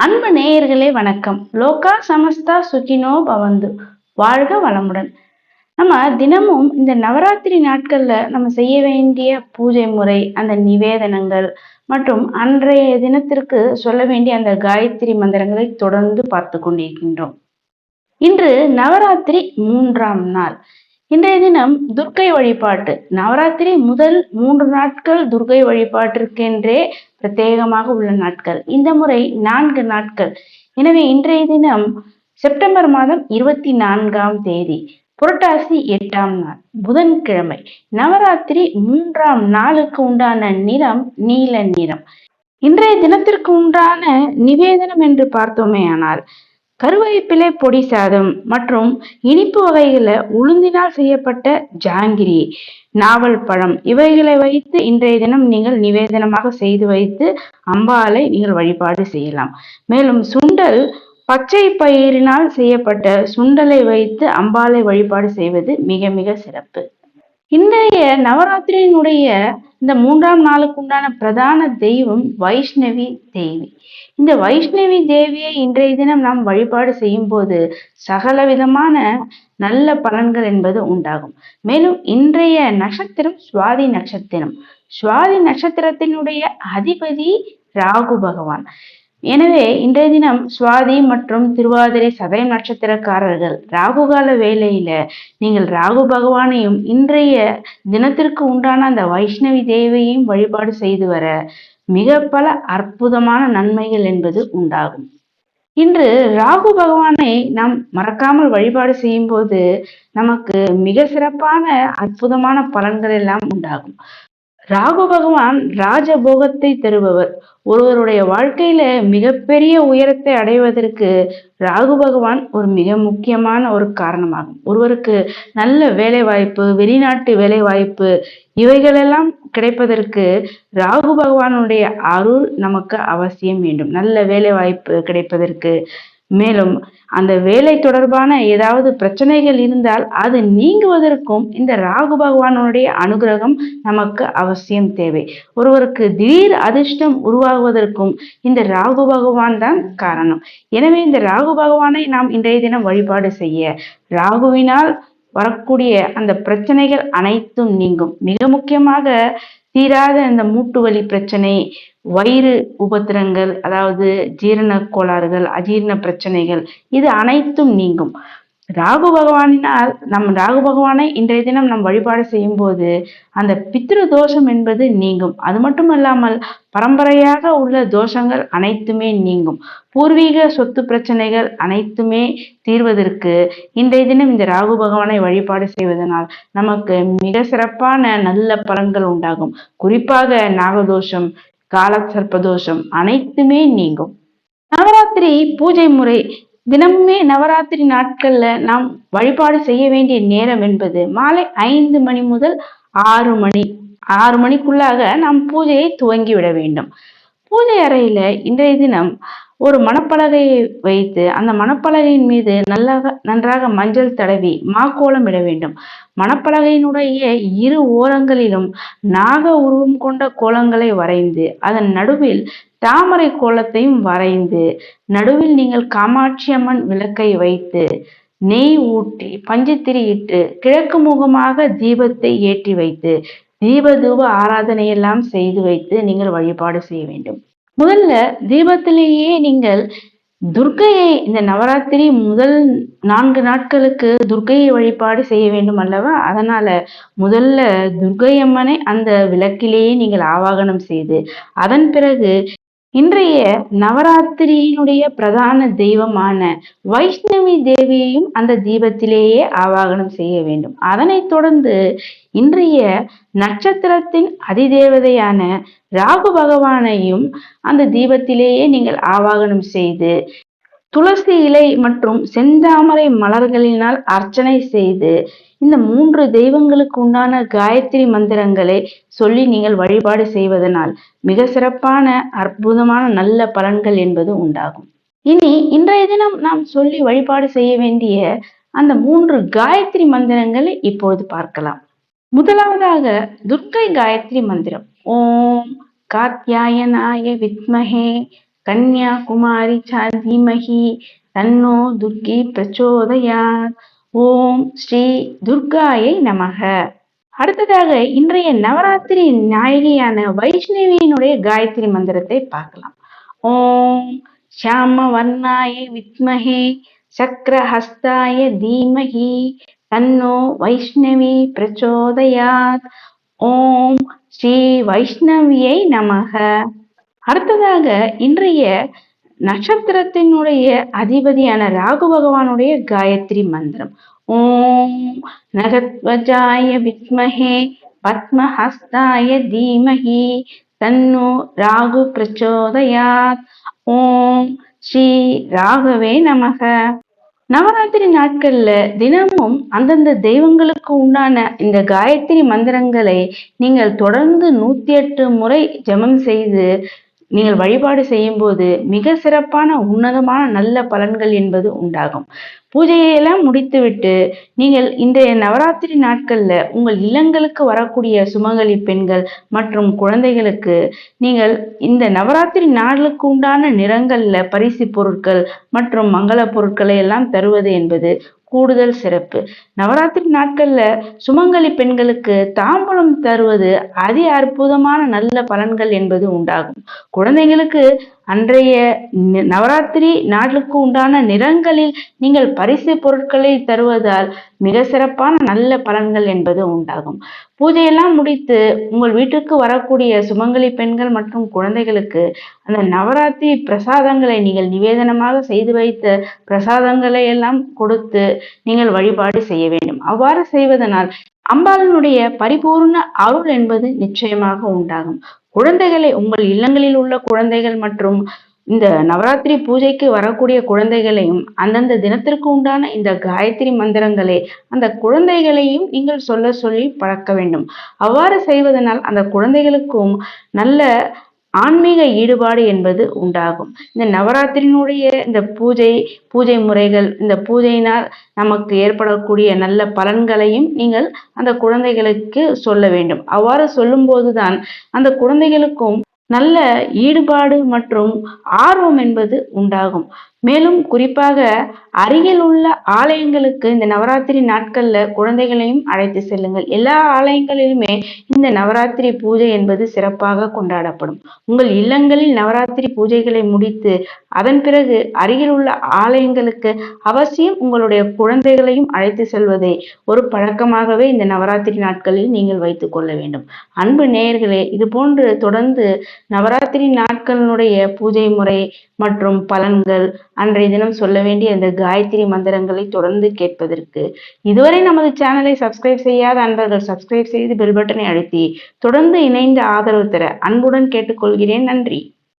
அன்பு நேயர்களே வணக்கம். லோகா சமஸ்தா சுகினோ பவந்து. வாழ்க வளமுடன். நம்ம தினமும் இந்த நவராத்திரி நாட்கள்ல நம்ம செய்ய வேண்டிய பூஜை முறை, அந்த நிவேதனங்கள் மற்றும் அன்றைய தினத்திற்கு சொல்ல வேண்டிய அந்த காயத்ரி மந்திரங்களை தொடர்ந்து பார்த்து கொண்டிருக்கின்றோம். இன்று நவராத்திரி 3ஆம் நாள். இன்றைய தினம் துர்க்கை வழிபாட்டு. நவராத்திரி முதல் 3 நாட்கள் துர்க்கை வழிபாட்டிற்கென்றே பிரத்யேகமாக உள்ள நாட்கள். இந்த முறை 4 நாட்கள். எனவே இன்றைய தினம் செப்டம்பர் மாதம் 24ஆம் தேதி, புரட்டாசி 8ஆம் நாள், புதன்கிழமை. நவராத்திரி 3ஆம் நாளுக்கு உண்டான நிறம் நீல நிறம். இன்றைய தினத்திற்கு உண்டான நிவேதனம் என்று பார்த்தோமே ஆனால் கருவேப்பிலை பொடி சாதம் மற்றும் இனிப்பு வகைகளை உளுந்தினால் செய்யப்பட்ட ஜாங்கிரி, நாவல் பழம் இவைகளை வைத்து இன்றைய தினம் நீங்கள் நிவேதனமாக செய்து வைத்து அம்பாளை நீங்கள் வழிபாடு செய்யலாம். மேலும் சுண்டல், பச்சை பயிரினால் செய்யப்பட்ட சுண்டலை வைத்து அம்பாளை வழிபாடு செய்வது மிக மிக சிறப்பு. இன்றைய நவராத்திரியினுடைய இந்த 3ஆம் நாளுக்கு உண்டான பிரதான தெய்வம் வைஷ்ணவி தேவி. இந்த வைஷ்ணவி தேவியை இன்றைய தினம் நாம் வழிபாடு செய்யும் போது சகல விதமான நல்ல பலன்கள் என்பது உண்டாகும். மேலும் இன்றைய நட்சத்திரம் சுவாதி நட்சத்திரம். சுவாதி நட்சத்திரத்தினுடைய அதிபதி ராகு பகவான். எனவே இன்றைய தினம் சுவாதி மற்றும் திருவாதிரை சதயம் நட்சத்திரக்காரர்கள் ராகுகால வேளையில நீங்கள் ராகு பகவானையும் இன்றைய தினத்திற்கு உண்டான அந்த வைஷ்ணவி தேவியையும் வழிபாடு செய்து வர மிக பல அற்புதமான நன்மைகள் என்பது உண்டாகும். இன்று ராகு பகவானை நாம் மறக்காமல் வழிபாடு செய்யும் போது நமக்கு மிக சிறப்பான அற்புதமான பலன்கள் எல்லாம் உண்டாகும். ராகு பகவான் ராஜபோகத்தை தருபவர். ஒருவருடைய வாழ்க்கையில மிகப்பெரிய உயரத்தை அடைவதற்கு ராகு பகவான் ஒரு மிக முக்கியமான ஒரு காரணமாகும். ஒருவருக்கு நல்ல வேலை வாய்ப்பு, வெளிநாட்டு வேலை வாய்ப்பு இவைகளெல்லாம் கிடைப்பதற்கு ராகு பகவானுடைய அருள் நமக்கு அவசியம் வேண்டும். நல்ல வேலை வாய்ப்பு கிடைப்பதற்கு, மேலும் அந்த வேலை தொடர்பான ஏதாவது பிரச்சனைகள் இருந்தால் அது நீங்குவதற்கும் இந்த ராகு பகவானுடைய அனுகிரகம் நமக்கு அவசியம் தேவை. ஒருவருக்கு திடீர் அதிர்ஷ்டம் உருவாகுவதற்கும் இந்த ராகு பகவான் தான் காரணம். எனவே இந்த ராகு பகவானை நாம் இன்றைய தினம் வழிபாடு செய்ய ராகுவினால் வரக்கூடிய அந்த பிரச்சனைகள் அனைத்தும் நீங்கும். மிக முக்கியமாக தீராத இந்த மூட்டு வலி பிரச்சனை, வயிறு உபத்திரங்கள், அதாவது ஜீரண கோளாறுகள், அஜீரண பிரச்சனைகள் இது அனைத்தும் நீங்கும். ராகு பகவானினால் ராகு பகவானை இன்றைய தினம் நம் வழிபாடு செய்யும் போது அந்த பித்ரு தோஷம் என்பது நீங்கும். அது மட்டுமல்லாமல் பரம்பரையாக உள்ள தோஷங்கள் அனைத்துமே நீங்கும். பூர்வீக சொத்து பிரச்சனைகள் அனைத்துமே தீர்வதற்கு இன்றைய தினம் இந்த ராகு பகவானை வழிபாடு செய்வதனால் நமக்கு மிக சிறப்பான நல்ல பலன்கள் உண்டாகும். குறிப்பாக நாகதோஷம், கால சர்ப்பதோஷம் அனைத்துமே நீங்கும். நவராத்திரி பூஜை முறை. தினமுமே நவராத்திரி நாட்கள்ல நாம் வழிபாடு செய்ய வேண்டிய நேரம் என்பது மாலை 5 மணி முதல் 6 மணி. 6 மணிக்குள்ளாக நாம் பூஜையை துவங்கி விட வேண்டும். பூஜை அறையில இன்றைய தினம் ஒரு மணப்பலகையை வைத்து அந்த மணப்பலகையின் மீது நன்றாக மஞ்சள் தடவி மாக்கோலம் இட வேண்டும். மணப்பலகையினுடைய இரு ஓரங்களிலும் நாக உருவம் கொண்ட கோலங்களை வரைந்து அதன் நடுவில் தாமரை கோலத்தையும் வரைந்து நடுவில் நீங்கள் காமாட்சி அம்மன் விளக்கை வைத்து நெய் ஊற்றி பஞ்சுத்திரி இட்டு கிழக்கு முகமாக தீபத்தை ஏற்றி வைத்து தீபதூப ஆராதனை எல்லாம் செய்து வைத்து நீங்கள் வழிபாடு செய்ய வேண்டும். முதல்ல தீபத்திலேயே நீங்கள் துர்க்கையை, இந்த நவராத்திரி முதல் 4 நாட்களுக்கு துர்க்கையை வழிபாடு செய்ய வேண்டும் அல்லவா? அதனால முதல்ல துர்க்கை அம்மனை அந்த விளக்கிலேயே நீங்கள் ஆவாகனம் செய்து அதன் பிறகு இன்றைய நவராத்திரியினுடைய பிரதான தெய்வமான வைஷ்ணவி தேவியையும் அந்த தீபத்திலேயே ஆவாகனம் செய்ய வேண்டும். அதனைத் தொடர்ந்து இன்றைய நட்சத்திரத்தின் அதிதேவதையான ராகு பகவானையும் அந்த தீபத்திலேயே நீங்கள் ஆவாகனம் செய்து துளசி இலை மற்றும் செந்தாமரை மலர்களினால் அர்ச்சனை செய்து இந்த 3 தெய்வங்களுக்கு உண்டான காயத்ரி மந்திரங்களை சொல்லி நீங்கள் வழிபாடு செய்வதனால் மிக சிறப்பான அற்புதமான நல்ல பலன்கள் என்பது உண்டாகும். இனி இன்றைய தினம் நாம் சொல்லி வழிபாடு செய்ய வேண்டிய அந்த 3 காயத்ரி மந்திரங்களை இப்பொழுது பார்க்கலாம். முதலாவதாக துர்க்கை காயத்ரி மந்திரம். ஓம் காத்யாயனாய வித்மஹே கன்யாகுமாரி தீமஹி தன்னோ துர்கி பிரச்சோதயாத். ஓம் ஸ்ரீ துர்காயை நமக. அடுத்ததாக இன்றைய நவராத்திரி நாயகியான வைஷ்ணவியினுடைய காயத்ரி மந்திரத்தை பார்க்கலாம். ஓம் ஷியாம வர்ணாய வித்மஹே சக்கரஹஸ்தாய தீமஹி தன்னோ வைஷ்ணவி பிரச்சோதயாத். ஓம் ஸ்ரீ வைஷ்ணவியை நமக. அடுத்ததாக இன்றைய நட்சத்திரத்தினுடைய அதிபதியான ராகு பகவானுடைய காயத்ரி மந்திரம். ஓம் நகத்வஜாய வித்மஹே பத்மஹஸ்தாய தீமஹி தன்னோ ராகு பிரச்சோதயாத். ஓம் ஸ்ரீ ராகவே நமக. நவராத்திரி நாட்கள்ல தினமும் அந்தந்த தெய்வங்களுக்கு உண்டான இந்த காயத்ரி மந்திரங்களை நீங்கள் தொடர்ந்து 108 முறை ஜெபம் செய்து நீங்கள் வழிபாடு செய்யும் போது மிக சிறப்பான உன்னதமான நல்ல பலன்கள் என்பது உண்டாகும். பூஜையெல்லாம் முடித்துவிட்டு நீங்கள் இன்றைய நவராத்திரி நாட்கள்ல உங்கள் இல்லங்களுக்கு வரக்கூடிய சுமங்கலி பெண்கள் மற்றும் குழந்தைகளுக்கு நீங்கள் இந்த நவராத்திரி நாளுக்கு உண்டான நிறங்கள்ல பரிசு பொருட்கள் மற்றும் மங்கள பொருட்களை எல்லாம் தருவது என்பது கூடுதல் சிறப்பு. நவராத்திரி நாட்கள்ல சுமங்கலி பெண்களுக்கு தாம்பூலம் தருவது அதி அற்புதமான நல்ல பலன்கள் என்பது உண்டாகும். குழந்தைகளுக்கு அன்றைய நவராத்திரி நாளுக்கு உண்டான நிறங்களில் நீங்கள் பரிசு பொருட்களை தருவதால் மிக சிறப்பான நல்ல பலன்கள் என்பது உண்டாகும். பூஜையெல்லாம் முடித்து உங்கள் வீட்டுக்கு வரக்கூடிய சுமங்கலி பெண்கள் மற்றும் குழந்தைகளுக்கு அந்த நவராத்திரி பிரசாதங்களை நீங்கள் நிவேதனமாக செய்து வைத்த பிரசாதங்களை எல்லாம் கொடுத்து நீங்கள் வழிபாடு செய்ய வேண்டும். அவ்வாறு செய்வதனால் அம்பாளனுடைய பரிபூர்ண அருள் என்பது நிச்சயமாக உண்டாகும். குழந்தைகளை உங்கள் இல்லங்களில் உள்ள குழந்தைகள் மற்றும் இந்த நவராத்திரி பூஜைக்கு வரக்கூடிய குழந்தைகளையும் அந்தந்த தினத்திற்கு உண்டான இந்த காயத்ரி மந்திரங்களை அந்த குழந்தைகளையும் நீங்கள் சொல்ல சொல்லி பழக்க வேண்டும். அவ்வாறு செய்வதனால் அந்த குழந்தைகளுக்கும் நல்ல ஆன்மீக ஈடுபாடு என்பது உண்டாகும். இந்த நவராத்திரியினுடைய இந்த பூஜை முறைகள், இந்த பூஜையினால் நமக்கு ஏற்படக்கூடிய நல்ல பலன்களையும் நீங்கள் அந்த குழந்தைகளுக்கு சொல்ல வேண்டும். அவ்வாறு சொல்லும் போதுதான் அந்த குழந்தைகளுக்கும் நல்ல ஈடுபாடு மற்றும் ஆர்வம் என்பது உண்டாகும். மேலும் குறிப்பாக அருகில் உள்ள ஆலயங்களுக்கு இந்த நவராத்திரி நாட்கள்ல குழந்தைகளையும் அழைத்து செல்லுங்கள். எல்லா ஆலயங்களிலுமே இந்த நவராத்திரி பூஜை என்பது சிறப்பாக கொண்டாடப்படும். உங்கள் இல்லங்களில் நவராத்திரி பூஜைகளை முடித்து அதன் பிறகு அருகில் உள்ள ஆலயங்களுக்கு அவசியம் உங்களுடைய குழந்தைகளையும் அழைத்து செல்வதை ஒரு பழக்கமாகவே இந்த நவராத்திரி நாட்களில் நீங்கள் வைத்துக் கொள்ள வேண்டும். அன்பு நேயர்களே, இது போன்று தொடர்ந்து நவராத்திரி நாட்களினுடைய பூஜை முறை மற்றும் பலன்கள், அன்றைய தினம் சொல்ல வேண்டிய அந்த காயத்ரி மந்திரங்களை தொடர்ந்து கேட்பதற்கு இதுவரை நமது சேனலை சப்ஸ்கிரைப் செய்யாத அன்பர்கள் சப்ஸ்கிரைப் செய்து பெல் பட்டனை அழுத்தி தொடர்ந்து இணைந்து ஆதரவு தர அன்புடன் கேட்டுக்கொள்கிறேன். நன்றி.